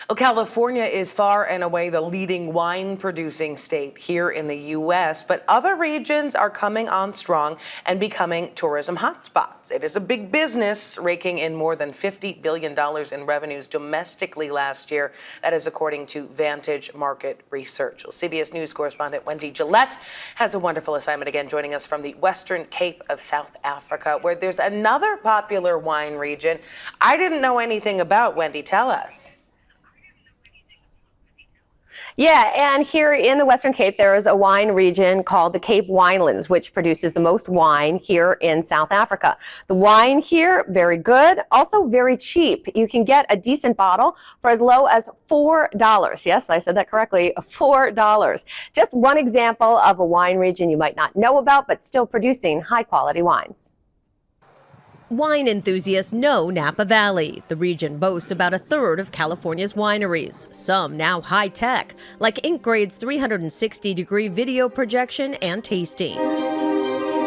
Well, California is far and away the leading wine producing state here in the U.S., but other regions are coming on strong and becoming tourism hotspots. It is a big business, raking in more than $50 billion in revenues domestically last year. That is according to Vantage Market Research. Well, CBS News correspondent Wendy Gillette has a wonderful assignment again, joining us from the Western Cape of South Africa, where there's another popular wine region I didn't know anything about. Wendy, tell us. Yeah, and here in the Western Cape, there is a wine region called the Cape Winelands, which produces the most wine here in South Africa. The wine here, very good, also very cheap. You can get a decent bottle for as low as $4. Yes, I said that correctly, $4. Just one example of a wine region you might not know about, but still producing high-quality wines. Wine enthusiasts know Napa Valley. The region boasts about a third of California's wineries, some now high-tech, like InkGrade's 360-degree video projection and tasting.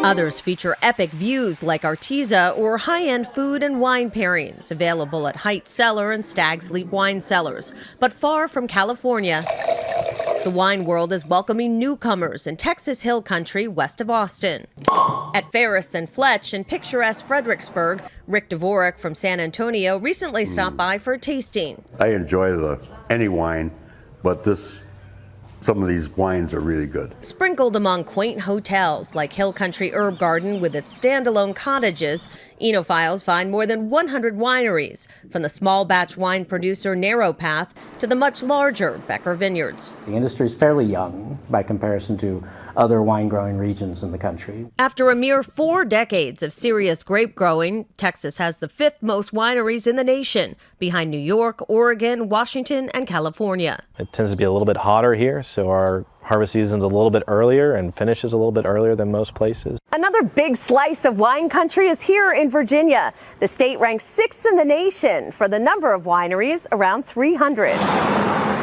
Others feature epic views like Arteza or high-end food and wine pairings, available at Heights Cellar and Stag's Leap Wine Cellars. But far from California, the wine world is welcoming newcomers in Texas Hill Country west of Austin. At Ferris and Fletch in picturesque Fredericksburg, Rick Dvorak from San Antonio recently stopped by for a tasting. I enjoy any wine, but some of these wines are really good. Sprinkled among quaint hotels like Hill Country Herb Garden with its standalone cottages, Enophiles find more than 100 wineries, from the small batch wine producer Narrow Path to the much larger Becker Vineyards. The industry is fairly young by comparison to other wine growing regions in the country. After a mere 4 decades of serious grape growing, Texas has the 5th most wineries in the nation, behind New York, Oregon, Washington, and California. It tends to be a little bit hotter here, so our harvest season's a little bit earlier and finishes a little bit earlier than most places. Another big slice of wine country is here in Virginia. The state ranks 6th in the nation for the number of wineries, around 300.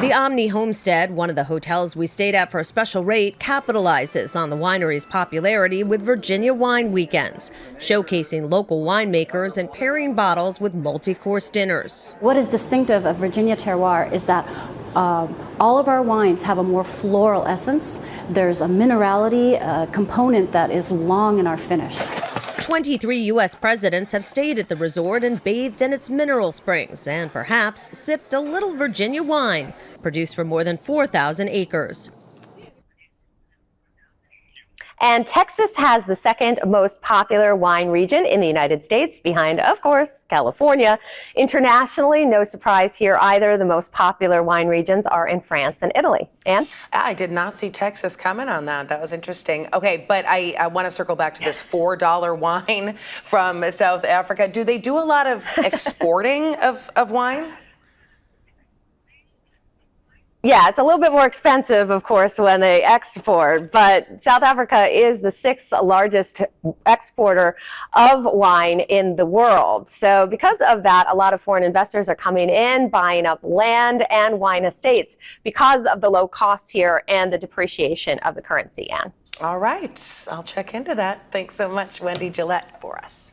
The Omni Homestead, one of the hotels we stayed at for a special rate, capitalizes on the winery's popularity with Virginia Wine Weekends, showcasing local winemakers and pairing bottles with multi-course dinners. What is distinctive of Virginia terroir is that all of our wines have a more floral essence. There's a minerality component that is long in our finish. 23 U.S. presidents have stayed at the resort and bathed in its mineral springs and perhaps sipped a little Virginia wine produced from more than 4,000 acres. And Texas has the 2nd most popular wine region in the United States, behind, of course, California. Internationally, no surprise here either. The most popular wine regions are in France and Italy. Anne? I did not see Texas comment on that. That was interesting. Okay, but I want to circle back to this $4 wine from South Africa. Do they do a lot of exporting of wine? Yeah, it's a little bit more expensive, of course, when they export, but South Africa is the 6th largest exporter of wine in the world. So because of that, a lot of foreign investors are coming in, buying up land and wine estates because of the low costs here and the depreciation of the currency, Anne. All right, I'll check into that. Thanks so much, Wendy Gillette, for us.